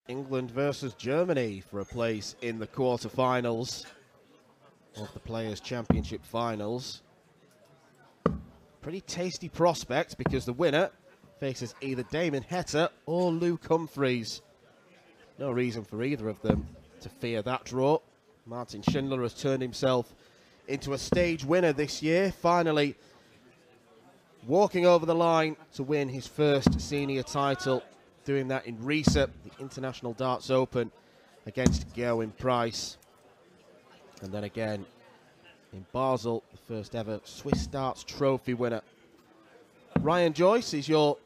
England versus Germany for a place in the quarterfinals of the Players' Championship finals. Pretty tasty prospect because the winner faces either Damon Heta or Luke Humphries. No reason for either of them to fear that draw. Martin Schindler has turned himself into a stage winner this year, finally walking over the line to win his first senior title, doing that in Riesa, the International Darts Open, against Gerwyn Price. And then again in Basel, the first ever Swiss Darts Trophy winner. Ryan Joyce is your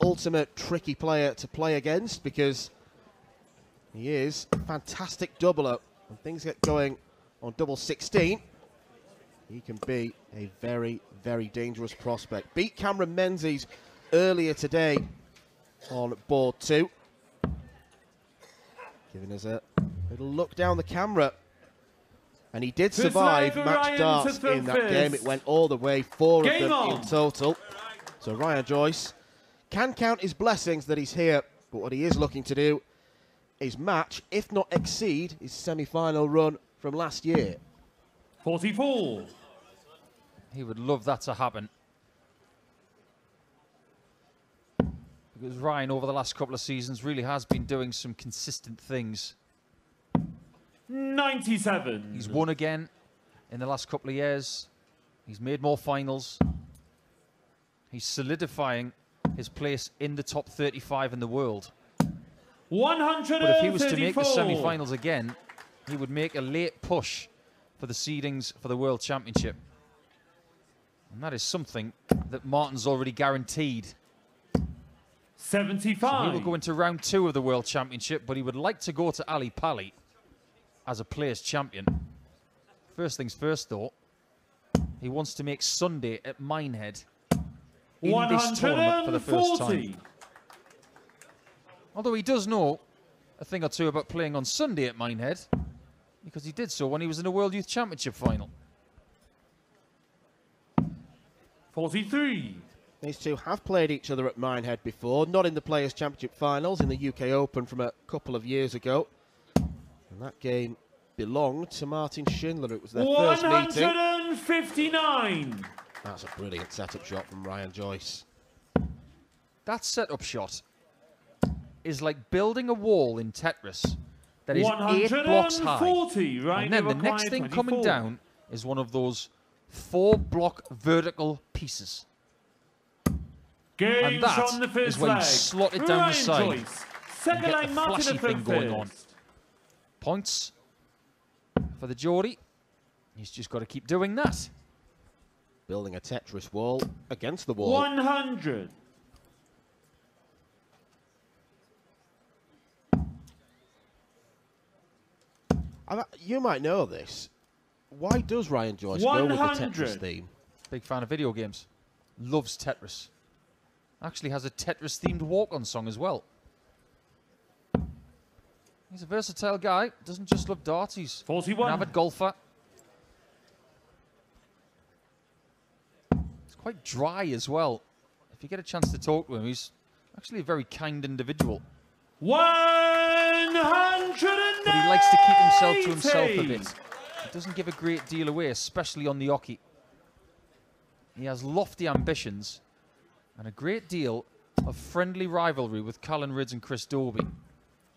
ultimate tricky player to play against because he is a fantastic doubler. When things get going on double 16, he can be a very, very dangerous prospect. Beat Cameron Menzies earlier today on board 2. Giving us a little look down the camera. And he did survive match darts in that game. It went all the way, 4 of them in total. So Ryan Joyce can count his blessings that he's here, but what he is looking to do is match, if not exceed, his semi-final run from last year. 44. He would love that to happen. Because Ryan, over the last couple of seasons, really has been doing some consistent things. 97. He's won again in the last couple of years. He's made more finals. He's solidifying his place in the top 35 in the world. 134. But if he was to make the semi-finals again, he would make a late push for the seedings for the World Championship. And that is something that Martin's already guaranteed. 75. So he will go into round 2 of the World Championship, but he would like to go to Ali Pali as a players' champion. First things first, though, he wants to make Sunday at Minehead in this tournament for the first time. Although he does know a thing or two about playing on Sunday at Minehead, because he did so when he was in a World Youth Championship final. 43. These two have played each other at Minehead before, not in the Players' Championship finals, in the UK Open from a couple of years ago. And that game belonged to Martin Schindler. It was their first meeting. 159. That's a brilliant setup shot from Ryan Joyce. That setup shot is like building a wall in Tetris that is 8 blocks high. Right, and then the next thing 24. coming down is one of those 4-block vertical pieces. Game and that on the first is where you leg. slot it down the side. Joyce. And get the flashy thing going on. Points for the Geordie. He's just got to keep doing that. Building a Tetris wall against the wall. 100. You might know this. Why does Ryan Joyce go with the Tetris theme? Big fan of video games. Loves Tetris. Actually has a Tetris-themed walk-on song as well. He's a versatile guy. Doesn't just love darts. He's 41. an avid golfer. He's quite dry as well. If you get a chance to talk to him, he's actually a very kind individual. 180. But he likes to keep himself to himself a bit. He doesn't give a great deal away, especially on the oche. He has lofty ambitions and a great deal of friendly rivalry with Callan Ridds and Chris Dobie.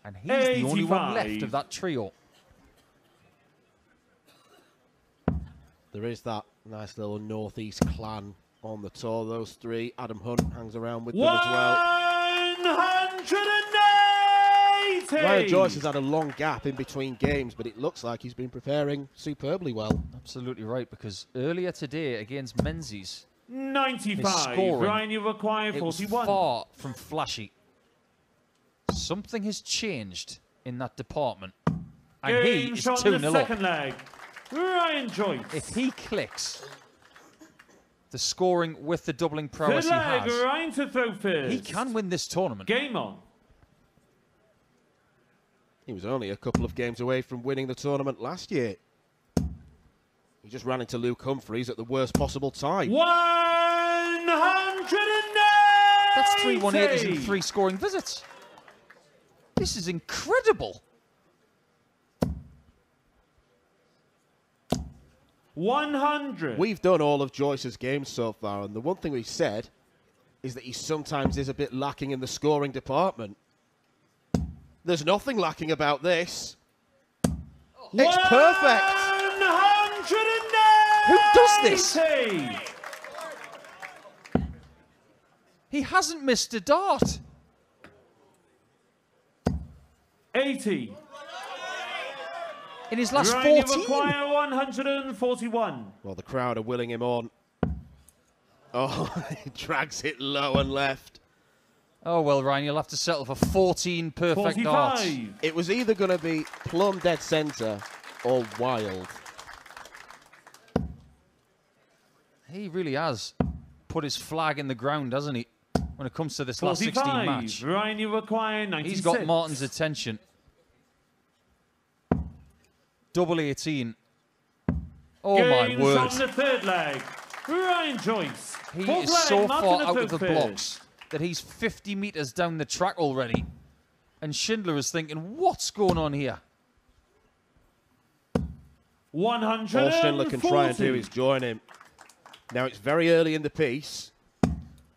And he's 85. the only one left of that trio. There is that nice little Northeast clan on the tour. Those three. Adam Hunt hangs around with them as well. 180. Ryan Joyce has had a long gap in between games, but it looks like he's been preparing superbly well. Absolutely right, because earlier today against Menzies, 95. Ryan, you require 41. it was far from flashy. Something has changed in that department. And he is 2-0 second leg. Ryan Joyce. If he clicks the scoring with the doubling prowess he has, Ryan to throw first. he can win this tournament. Game on. He was only a couple of games away from winning the tournament last year. He just ran into Luke Humphries at the worst possible time. 180. That's 3 180s and 3 scoring visits. This is incredible. 100. We've done all of Joyce's games so far, and the one thing we've said is that he sometimes is a bit lacking in the scoring department. There's nothing lacking about this. It's perfect. 180. Who does this? He hasn't missed a dart. 80. In his last Ryan, you 14. require 141. Well, the crowd are willing him on. Oh, he drags it low and left. Oh, well, Ryan, you'll have to settle for 14 perfect 45. darts. It was either going to be plumb dead centre or wild. He really has put his flag in the ground, hasn't he, when it comes to this last 16 45. match. Ryan, you require 96. He's got Martin's attention. Double 18. Oh, Games my word. on the third leg. Ryan Joyce. He Fourth is leg, so Martin far the out of the third blocks that he's 50 metres down the track already. And Schindler is thinking, what's going on here? 140. All Schindler can try and do is join him. Now, it's very early in the piece,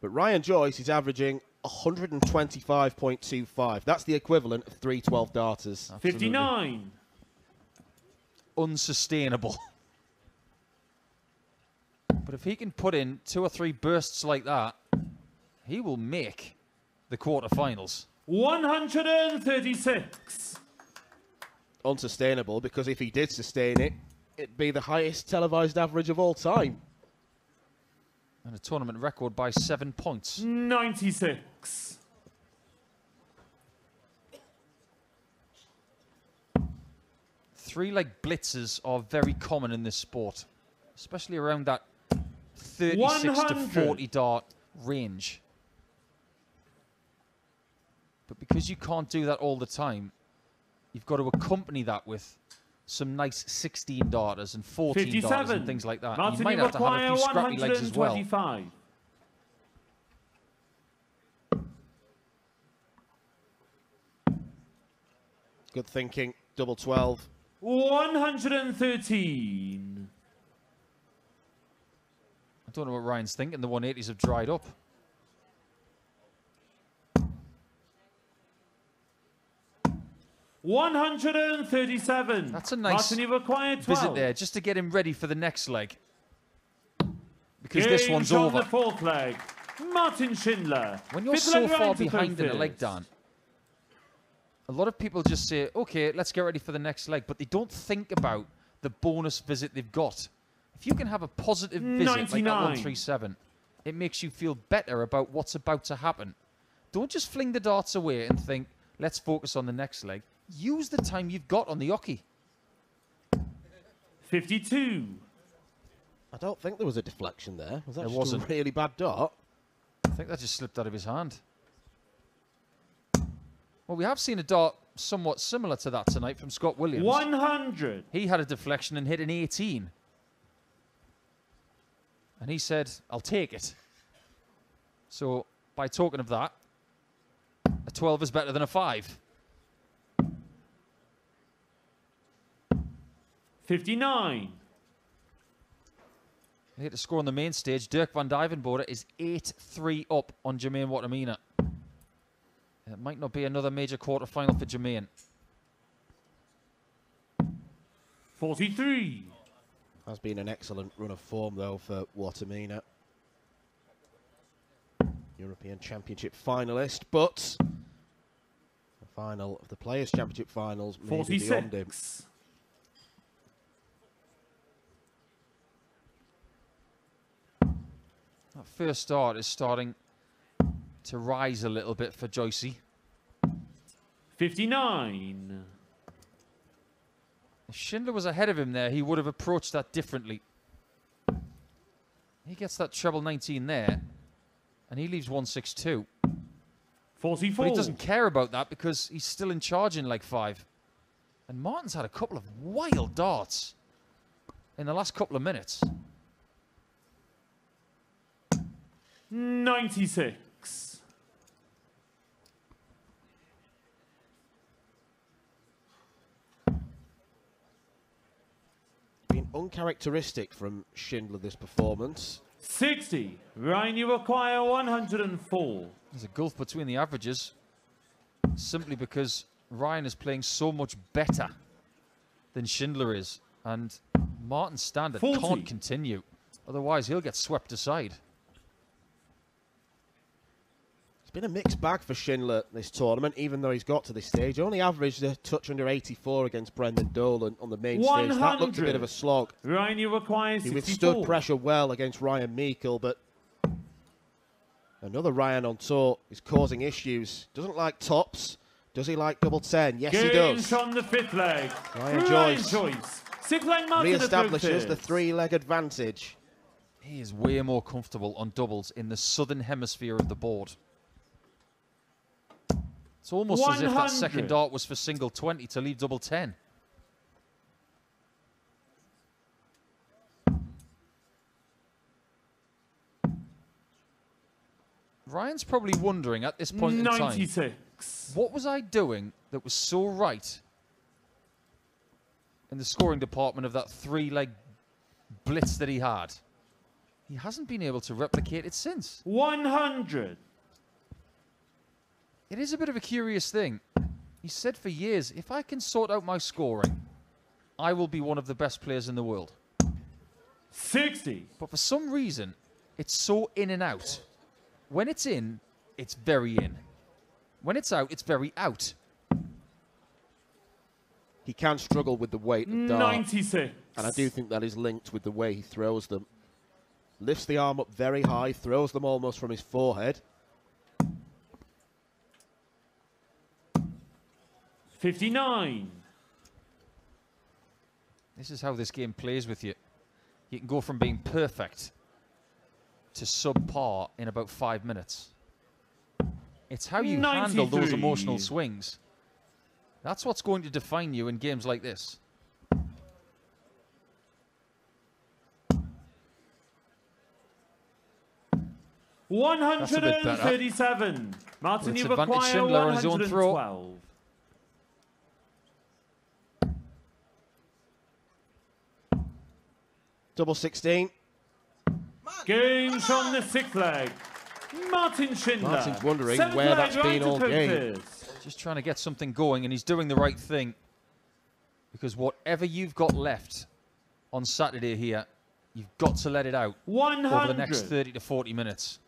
but Ryan Joyce is averaging 125.25. That's the equivalent of 312 darters. Absolutely. 59. Unsustainable. But if he can put in 2 or 3 bursts like that, he will make the quarterfinals. 136. Unsustainable, because if he did sustain it, it'd be the highest televised average of all time. And a tournament record by 7 points. 96. Three-leg blitzes are very common in this sport, especially around that 36 to 40 dart range. But because you can't do that all the time, you've got to accompany that with some nice 16 darters and 14 57. darters and things like that. Martin, You might have to have a few scrappy legs as well. 125. Good thinking. Double 12. 113. I don't know what Ryan's thinking. The 180s have dried up. $137. That's a nice Martin, you require 12. visit there, just to get him ready for the next leg. Because Games this one's on over. the fourth leg. Martin Schindler. When you're Fifth so leg, far Ryan to behind in a fifth. leg, Dan, a lot of people just say, okay, let's get ready for the next leg, but they don't think about the bonus visit they've got. If you can have a positive visit like that 99. 137, it makes you feel better about what's about to happen. Don't just fling the darts away and think, let's focus on the next leg. Use the time you've got on the hockey. 52. I don't think there was a deflection there. Was that There just wasn't. a really bad dart? I think that just slipped out of his hand. Well, we have seen a dart somewhat similar to that tonight from Scott Williams. 100. He had a deflection and hit an 18. And he said, I'll take it. So, by token of that, a 12 is better than a 5. 59. He hit a score on the main stage. Dirk van Dijvenbode is 8-3 up on Jermaine Watamina. It might not be another major quarterfinal for Jermaine. 43. Has been an excellent run of form, though, for Watamina. European Championship finalist, but the final of the Players' Championship finals may be beyond him. 46. That first start is starting to rise a little bit for Joycey. 59. If Schindler was ahead of him there, he would have approached that differently. He gets that treble 19 there, and he leaves 162. 44. But he doesn't care about that because he's still in charge in leg 5. And Martin's had a couple of wild darts in the last couple of minutes. 96. uncharacteristic from Schindler, this performance. 60. Ryan, you require 104. There's a gulf between the averages, simply because Ryan is playing so much better than Schindler is, and Martin's standard 40. can't continue. Otherwise, he'll get swept aside. It's been a mixed bag for Schindler this tournament, even though he's got to this stage. Only averaged a touch under 84 against Brendan Dolan on the main stage. That looked a bit of a slog. Ryan, you require 64. He withstood pressure well against Ryan Meikle, but another Ryan on tour is causing issues. Doesn't like tops. Does he like double 10? Yes, he does. On the 5th leg. Ryan Joyce 6th leg Martin re-establishes the 3-leg advantage. He is way more comfortable on doubles in the southern hemisphere of the board. It's almost as if that second dart was for single 20 to leave double 10. Ryan's probably wondering at this point in time, 96. what was I doing that was so right in the scoring department of that 3-leg blitz that he had? He hasn't been able to replicate it since. 100. It is a bit of a curious thing. He said for years, if I can sort out my scoring, I will be one of the best players in the world. 60. But for some reason, it's so in and out. When it's in, it's very in. When it's out, it's very out. He can struggle with the weight of dart. 96. And I do think that is linked with the way he throws them. Lifts the arm up very high, throws them almost from his forehead. 59. This is how this game plays with you. You can go from being perfect to subpar in about 5 minutes. It's how you handle those emotional swings. That's what's going to define you in games like this. That's a bit better. 137. Martin, you require Schindler on his own throw. 112. Double 16. Games on the 6th leg. Martin Schindler. Martin's wondering where that's been all game. Just trying to get something going, and he's doing the right thing. Because whatever you've got left on Saturday here, you've got to let it out 100. over the next 30 to 40 minutes.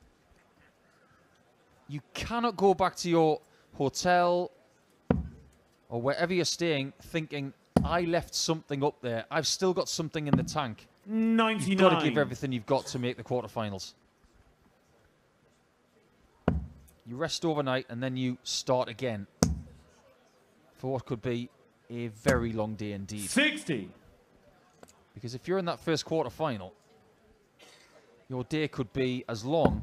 You cannot go back to your hotel or wherever you're staying thinking, I left something up there. I've still got something in the tank. 99. You've got to give everything you've got to make the quarterfinals. You rest overnight and then you start again for what could be a very long day indeed. 60. Because if you're in that first quarterfinal, your day could be as long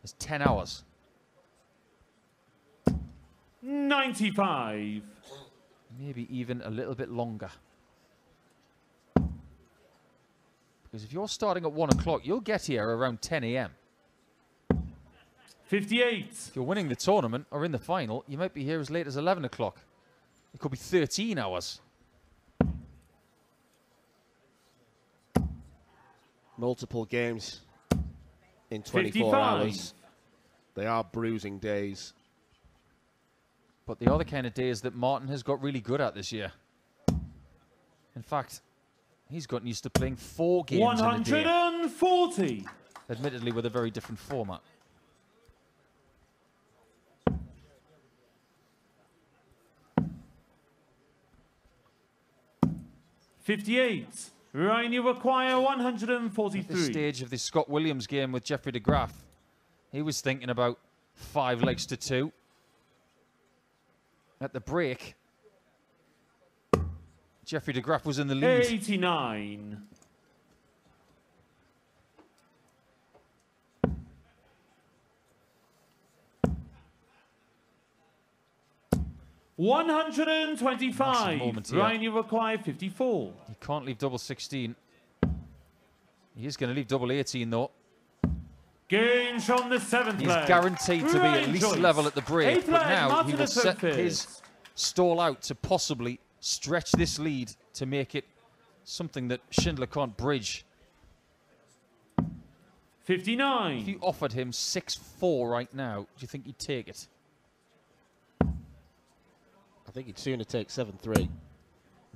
as 10 hours. 95. Maybe even a little bit longer. Because if you're starting at 1 o'clock, you'll get here around 10 a.m. 58. If you're winning the tournament or in the final, you might be here as late as 11 o'clock. It could be 13 hours. Multiple games in 24 55. hours. They are bruising days. But they are the kind of days that Martin has got really good at this year. In fact, he's gotten used to playing 4 games in a day. 140. Admittedly, with a very different format. $58. Ryan, you require 143. At this stage of the Scott Williams game with Jeffrey de Graaf, he was thinking about 5 legs to 2. At the break, Jeffrey de Graaf was in the lead. 89. $125. Ryan, you require 54. He can't leave double 16. He is going to leave double 18 though. Games from the 7th He's leg. guaranteed to be at least Joyce. level at the break, 8th but leg, now Martin he will set Associates. his stall out to possibly stretch this lead to make it Something that Schindler can't bridge. 59. If you offered him 6-4 right now, do you think he'd take it? I think he'd sooner take 7-3.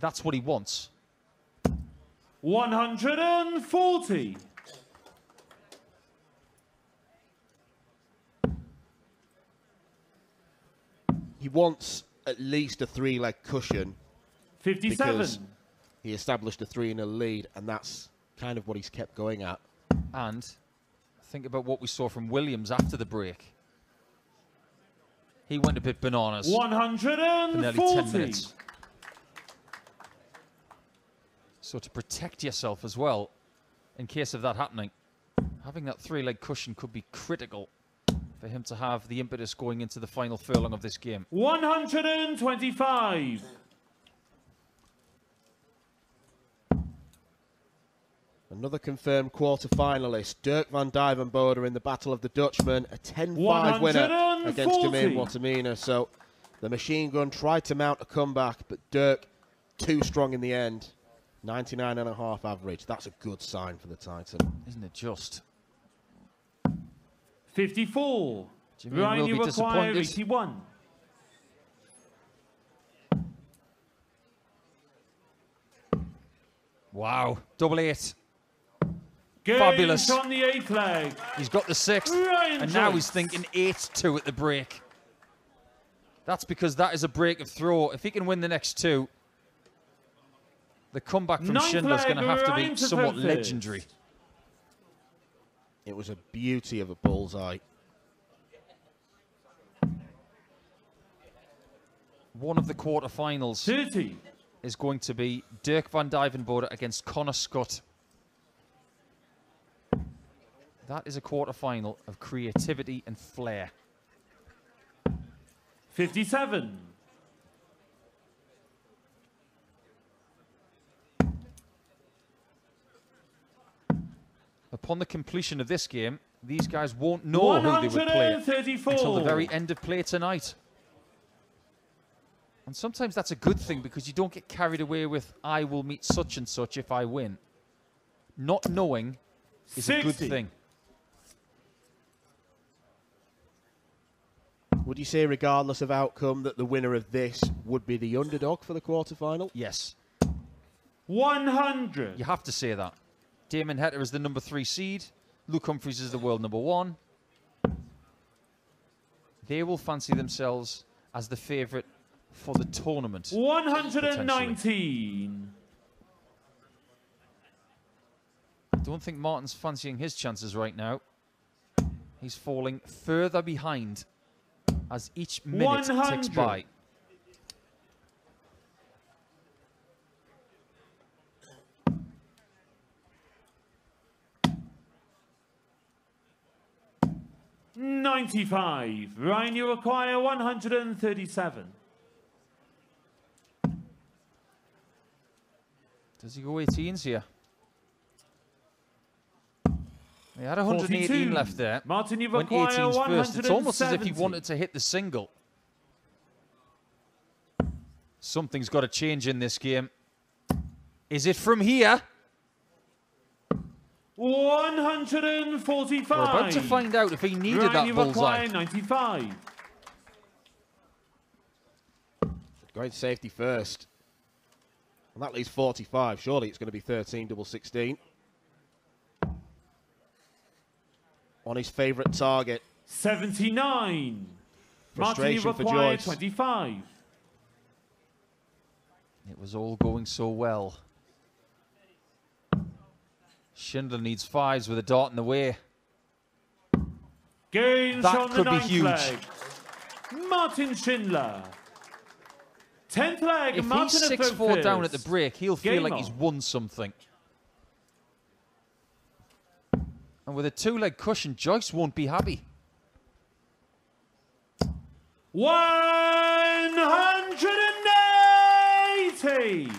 That's what he wants. 140. He wants at least a 3-leg cushion 57. because he established a 3-0 lead, and that's kind of what he's kept going at. And think about what we saw from Williams after the break. He went a bit bananas 140. for nearly 10 minutes. So to protect yourself as well, in case of that happening, having that 3-leg cushion could be critical for him to have the impetus going into the final furlong of this game. 125. Another confirmed quarter-finalist, Dirk van Dijvenbode in the Battle of the Dutchmen, a 10-5 winner against Jermaine Wattimena. So the machine gun tried to mount a comeback, but Dirk too strong in the end. 99.5 average. That's a good sign for the Titan. Isn't it just? 54. Jermaine Ryan, will you be require disappointed. 81. Wow, double 8. Games Fabulous. on the 8th leg. He's got the 6th, Ryan and now Joyce. he's thinking 8-2 at the break. That's because that is a break of throw. If he can win the next 2, the comeback from 9th Schindler is leg, going to have to be Ryan to somewhat 5th. legendary. It was a beauty of a bullseye. One of the quarterfinals 30. is going to be Dirk van Dijvenbode against Connor Scott. That is a quarterfinal of creativity and flair. 57. Upon the completion of this game, these guys won't know who they would play 134. until the very end of play tonight. And sometimes that's a good thing because you don't get carried away with, I will meet such and such if I win. Not knowing is a good 60. thing. Would you say, regardless of outcome, that the winner of this would be the underdog for the quarterfinal? Yes, 100. you have to say that. Damon Hetter is the number 3 seed. Luke Humphries is the world number 1. They will fancy themselves as the favourite for the tournament. 119. I don't think Martin's fancying his chances right now. He's falling further behind as each minute ticks 100. by. $95. Ryan, you require 137. Does he go 18s here? He had 118 42. left there. Martin, you Went require 18s first. It's almost as if he 170. wanted to hit the single. Something's got to change in this game. Is it from here? 145. We're about to find out if he needed Ryan, that you bullseye. require 95. Going to safety first. And that leaves 45. Surely it's going to be 13, double 16. On his favourite target. 79. Martin, you Frustration for require Joyce. 25. It was all going so well. Schindler needs 5s with a dart in the way. Gains That on the could be 9th huge. leg. Martin Schindler. 10th leg. If Martin he's at 6-4 down at the first. break, he'll feel Game like on. he's won something. And with a 2-leg cushion, Joyce won't be happy. 180.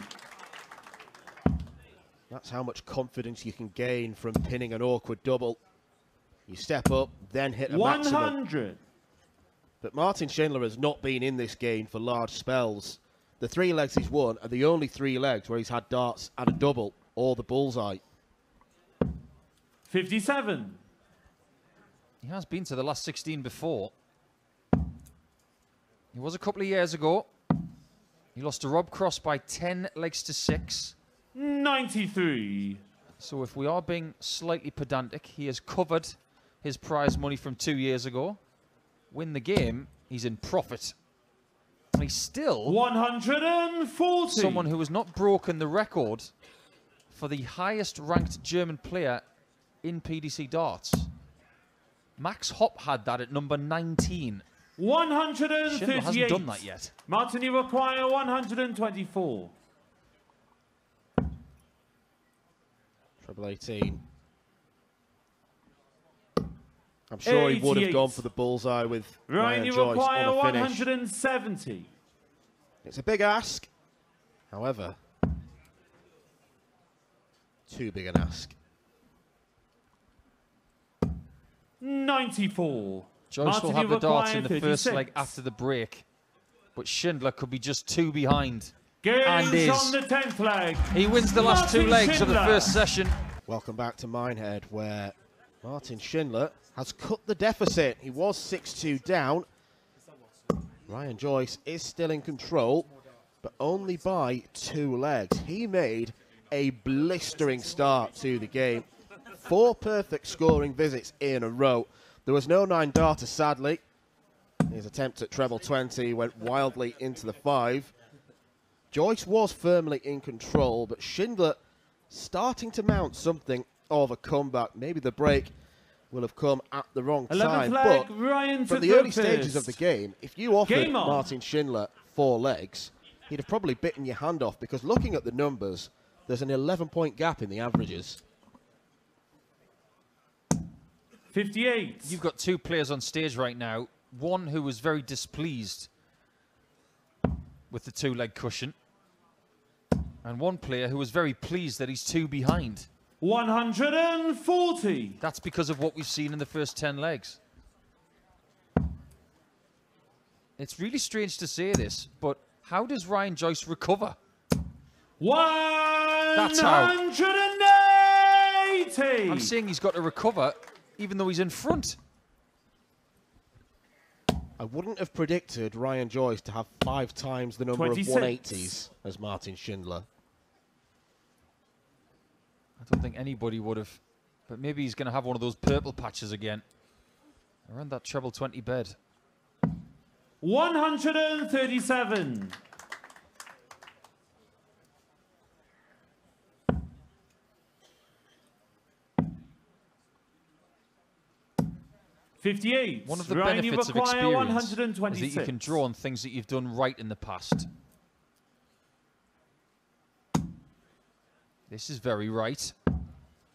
That's how much confidence you can gain from pinning an awkward double. You step up, then hit a maximum. 100. But Martin Schindler has not been in this game for large spells. The 3 legs he's won are the only 3 legs where he's had darts at a double or the bullseye. 57. He has been to the last 16 before. He was a couple of years ago. He lost to Rob Cross by 10 legs to 6. 93. So if we are being slightly pedantic, he has covered his prize money from 2 years ago. Win the game, he's in profit. And he's still 140. someone who has not broken the record for the highest ranked German player in PDC darts. Max Hopp had that at number 19. 138. Schindler hasn't done that yet. Martin, you require 124. Treble 18. I'm sure he would have 88. gone for the bullseye with Ryan, Ryan you Joyce require on a finish. 170. It's a big ask. However, too big an ask. 94. Joyce Martin, will have you the darts require in the first 36. leg after the break. But Schindler could be just 2 behind. Games And is. on the 10th leg. He wins the last 2 Martin legs of the Schindler. first session. Welcome back to Minehead, where Martin Schindler has cut the deficit. He was 6-2 down. Ryan Joyce is still in control, but only by 2 legs. He made a blistering start to the game. 4 perfect scoring visits in a row. There was no 9-darter, sadly. His attempt at treble 20 went wildly into the 5. Joyce was firmly in control, but Schindler starting to mount something of a comeback. Maybe the break will have come at the wrong 11th time, leg, but Ryan from took the the early stages of the first. game, if you offered Game on. Martin Schindler 4 legs, he'd have probably bitten your hand off, because looking at the numbers, there's an 11-point gap in the averages. 58. You've got 2 players on stage right now. One who was very displeased with the 2-leg cushion. And one player who was very pleased that he's 2 behind. 140. That's because of what we've seen in the first 10 legs. It's really strange to say this, but how does Ryan Joyce recover? 180. I'm saying he's got to recover even though he's in front. I wouldn't have predicted Ryan Joyce to have 5 times the number 26. of 180s as Martin Schindler. I don't think anybody would have. But maybe he's going to have one of those purple patches again. Around that treble 20 bed. 137. 58. One of the Ryan, you benefits of require experience is 126. that you can draw on things that you've done right in the past. This is very right.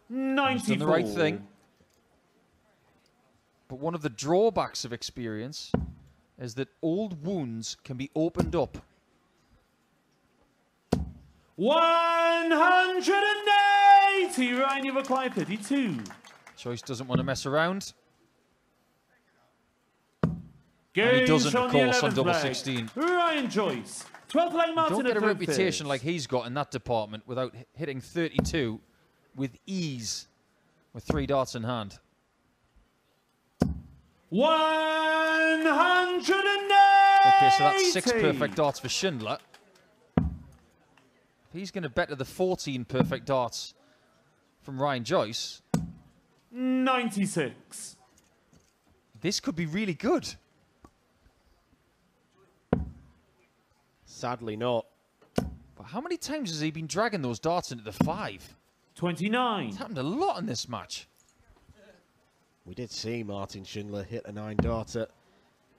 94. He's done the right thing. But one of the drawbacks of experience is that old wounds can be opened up. 180. Ryan, you require 32. Joyce doesn't want to mess around. Games And he doesn't, of on the course, on 11th double leg. 16. Ryan Joyce. 12th leg Martin Don't get a at third reputation fifth. like he's got in that department without hitting 32 with ease with 3 darts in hand. 180. Okay, so that's 6 perfect darts for Schindler. If he's going to bet to the 14 perfect darts from Ryan Joyce, 96. this could be really good. Sadly not. But how many times has he been dragging those darts into the 5? 29. It's happened a lot in this match. We did see Martin Schindler hit a 9-darter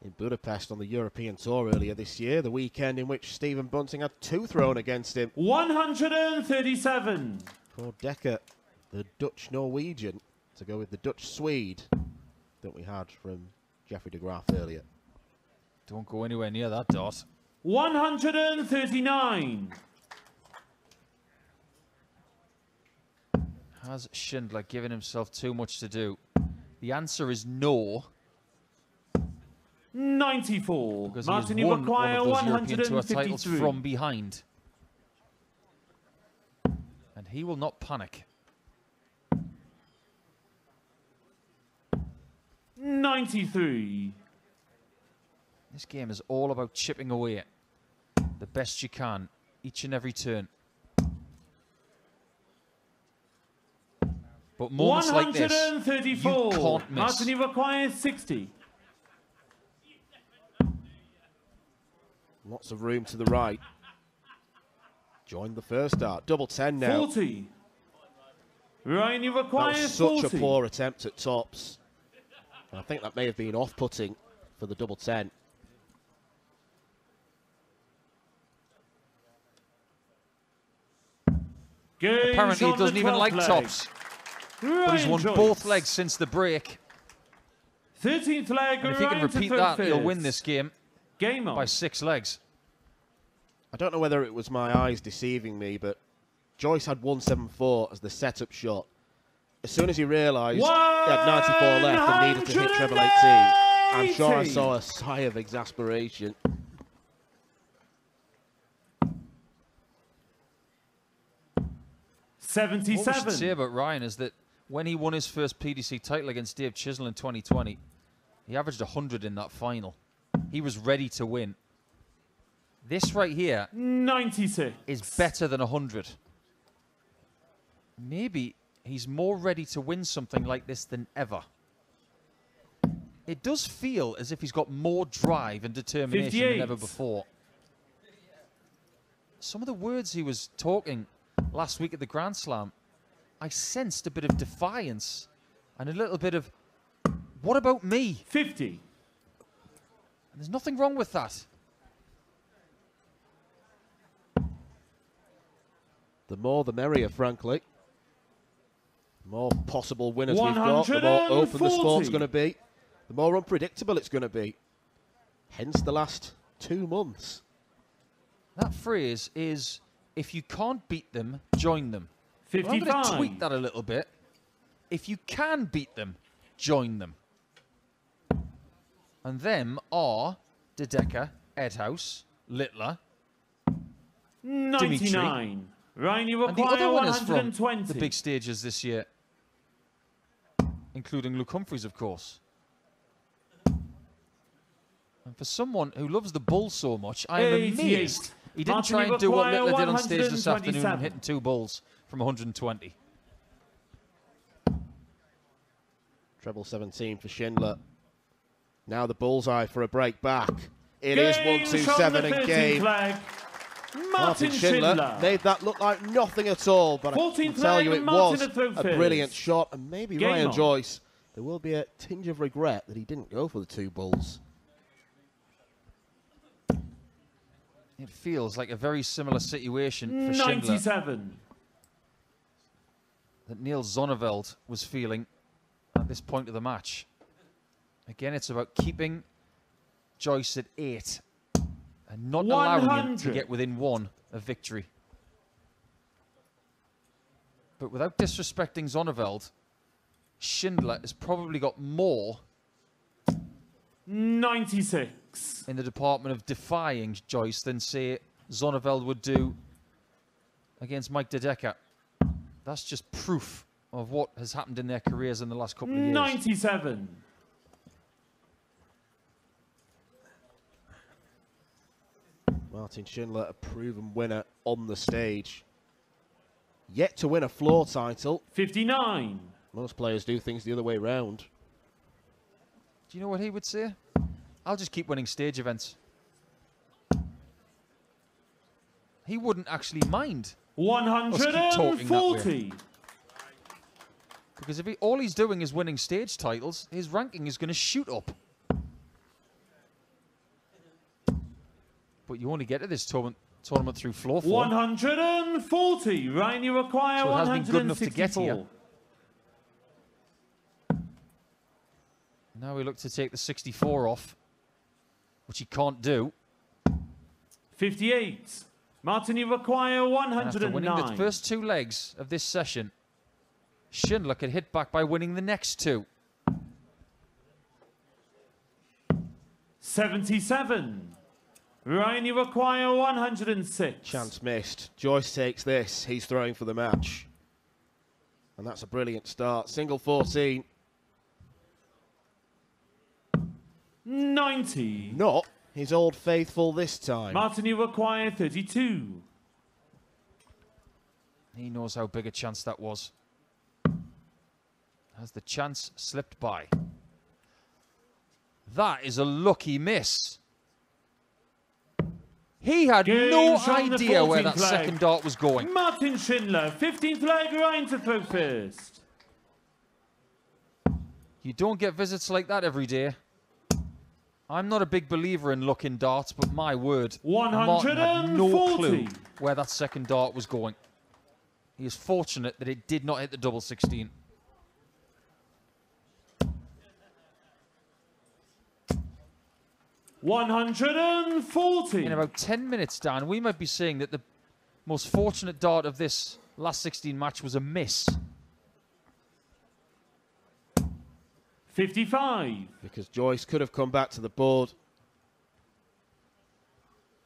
in Budapest on the European Tour earlier this year, the weekend in which Stephen Bunting had 2 thrown against him. 137. For Decker, the Dutch-Norwegian, to go with the Dutch-Swede that we had from Jeffrey de Graaf earlier. Don't go anywhere near that dart. 139. Has Schindler given himself too much to do? The answer is no. 94. Because Martin, he you has won one require of those European Tour titles 153. from behind. And he will not panic. 93. This game is all about chipping away the best you can each and every turn. But moments like this, you 134. can't miss. Martin, you require 60. Lots of room to the right. Joined the first start. Double 10 now. 40. Ryan, you That require was such 40. a poor attempt at tops. And I think that may have been off-putting for the double 10. Apparently he doesn't even like tops. But he's won Joyce. both legs since the break. 13th leg, And if he can Ryan to repeat third that, he'll fifth. win this game Game on. by 6 legs. I don't know whether it was my eyes deceiving me, but Joyce had 174 as the setup shot. As soon as he realised he had 94 left and needed to hit treble 18, I'm sure I saw a sigh of exasperation. What we 77. should say about Ryan is that when he won his first PDC title against Dave Chisnell in 2020, he averaged 100 in that final. He was ready to win. This right here 96. is better than 100. Maybe he's more ready to win something like this than ever. It does feel as if he's got more drive and determination 58. than ever before. Some of the words he was talking last week at the Grand Slam, I sensed a bit of defiance and a little bit of, what about me? 50. And there's nothing wrong with that. The more the merrier, frankly. The more possible winners we've got, the more open the sport's 140. going to be, the more unpredictable it's going to be. Hence the last 2 months. That phrase is, if you can't beat them, join them. Well, I'm 55. going to tweak that a little bit. If you can beat them, join them. And them are Dedeker, Edhouse, Littler, 99. Ryan, you and the require other winners from 120. the big stages this year, including Luke Humphries, of course. And for someone who loves the bull so much, I am 88. amazed he didn't Martin, try you and do what require Littler did on stage this afternoon, 127. hitting 2 bulls from 120. Treble 17 for Schindler. Now the bullseye for a break back. It Game is 1-2-7 from the and 13th game. leg. Martin Schindler made that look like nothing at all, but I can 14th tell leg, you it Martin was at third a fifth. brilliant shot, and maybe Game Ryan on. Joyce, there will be a tinge of regret that he didn't go for the 2 bulls. It feels like a very similar situation for Schindler 97. that Neil Zonneveld was feeling at this point of the match. Again, it's about keeping Joyce at 8 and not allowing him to 100. get within 1 of victory. But without disrespecting Zonneveld, Schindler has probably got more 96. in the department of defying Joyce than, say, Zonneveld would do against Mike Dedeker. That's just proof of what has happened in their careers in the last couple of years. 97. Martin Schindler, a proven winner on the stage. Yet to win a floor title. 59. Most players do things the other way round. Do you know what he would say? I'll just keep winning stage events. He wouldn't actually mind. talking that way. 140. Because if all he's doing is winning stage titles, his ranking is going to shoot up. But you only get to this tournament through floor form. 140. Ryan, you require So it has been good enough to get 164. here. Now we look to take the 64 off, which he can't do. 58. Martin, you require And after winning the 109. first 2 legs of this session, Schindler could hit back by winning the next 2. 77. Ryan, you require 106. Chance missed. Joyce takes this. He's throwing for the match. And that's a brilliant start. Single 14. 90. Not his old faithful this time. Martin, you require 32. He knows how big a chance that was. Has the chance slipped by? That is a lucky miss. He had no idea where that second dart was going. Martin Schindler, 15th leg, Ryan to throw first. You don't get visits like that every day. I'm not a big believer in luck in darts, but my word, Martin had no clue where that second dart was going. He is fortunate that it did not hit the double 16. In about 10 minutes, Dan, we might be saying that the most fortunate dart of this last 16 match was a miss. 55. Because Joyce could have come back to the board.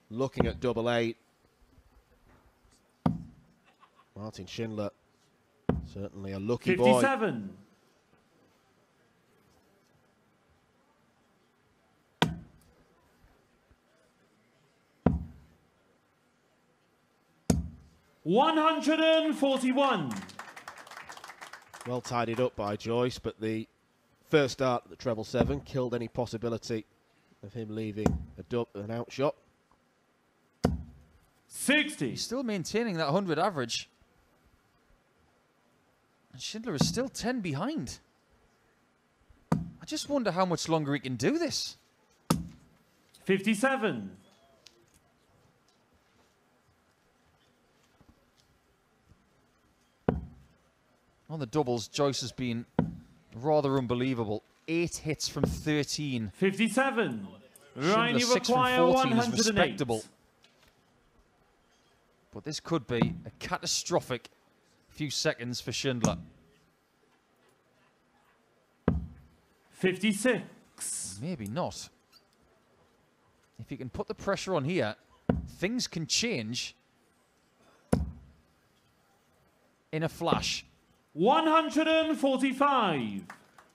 Looking at double 8. Martin Schindler, certainly a lucky 57. boy. $141. Well tidied up by Joyce, but the first dart at the treble 7 killed any possibility of him leaving an out shot. 60. He's still maintaining that 100 average. And Schindler is still 10 behind. I just wonder how much longer he can do this. 57. On the doubles, Joyce has been rather unbelievable. 8 hits from 13. 57. Ryan, you 6 from require 14 is 108. respectable. But this could be a catastrophic few seconds for Schindler. 56. Maybe not. If he can put the pressure on here, things can change in a flash. 145.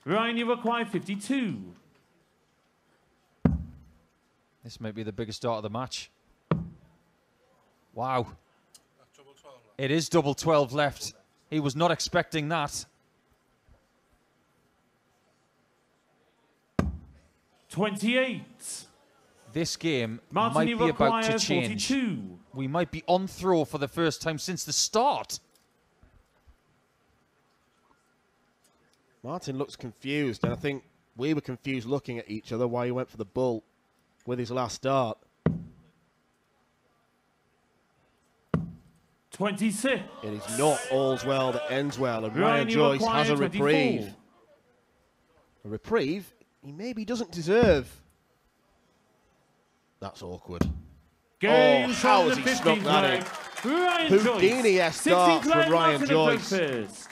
Ryan, you require 52. This might be the biggest start of the match. Wow. It is double 12 left. He was not expecting that. 28. This game Martin, might be about to change. 42. We might be on throw for the first time since the start. Martin looks confused, and I think we were confused looking at each other why he went for the bull with his last dart. 26. It is not all's well that ends well, and Ryan, Ryan Joyce has a 24. reprieve. A reprieve he maybe doesn't deserve. That's awkward. Game how from has the he snuck 15th that leg. in? Ryan Joyce. Houdini-esque start 16th from leg, Ryan Martin Joyce. first.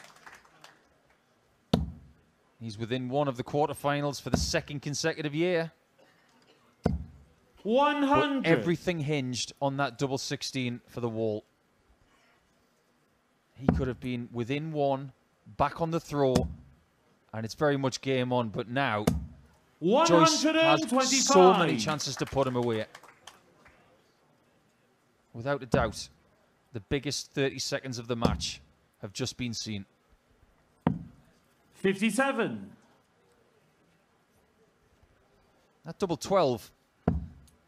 He's within one of the quarterfinals for the second consecutive year. 100. But everything hinged on that double 16 for the wall. He could have been within one, back on the throw, and it's very much game on. But now, Joyce has so many chances to put him away. Without a doubt, the biggest 30 seconds of the match have just been seen. 57. That double 12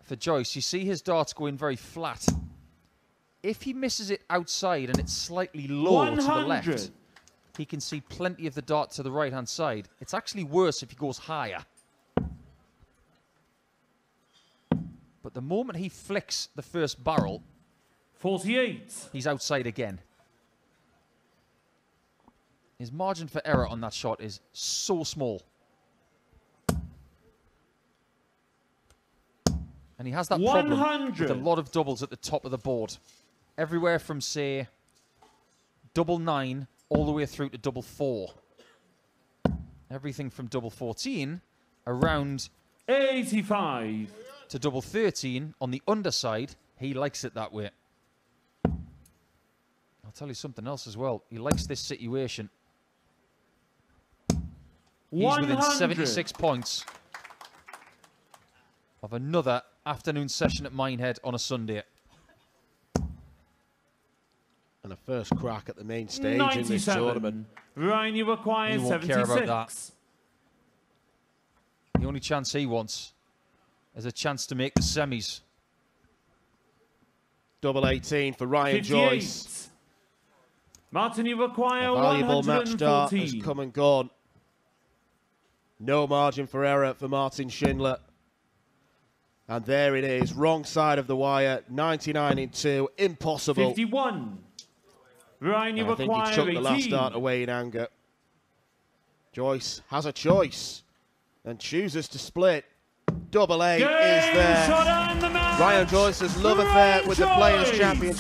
for Joyce, you see his darts going very flat. If he misses it outside and it's slightly low 100. to the left, he can see plenty of the dart to the right-hand side. It's actually worse if he goes higher. But the moment he flicks the first barrel, 48. he's outside again. His margin for error on that shot is so small. And he has that problem with a lot of doubles at the top of the board. Everywhere from, say, double 9 all the way through to double 4. Everything from double 14 around 85. To double 13 on the underside. He likes it that way. I'll tell you something else as well. He likes this situation. He's 100. within 76 points of another afternoon session at Minehead on a Sunday. And a first crack at the main stage 97. in this tournament. Ryan, you require He won't 76. care about that. The only chance he wants is a chance to make the semis. Double 18 for Ryan 58. Joyce. Martin, you require A valuable match start has 114. come and gone. No margin for error for Martin Schindler. And there it is, wrong side of the wire, 99 in 2, impossible. 51. Ryan, you I think require he took 18. the last start away in anger. Joyce has a choice and chooses to split. Double 8 is there. Shot on the match. Ryan Joyce's love affair with the Players' Joyce. Championship.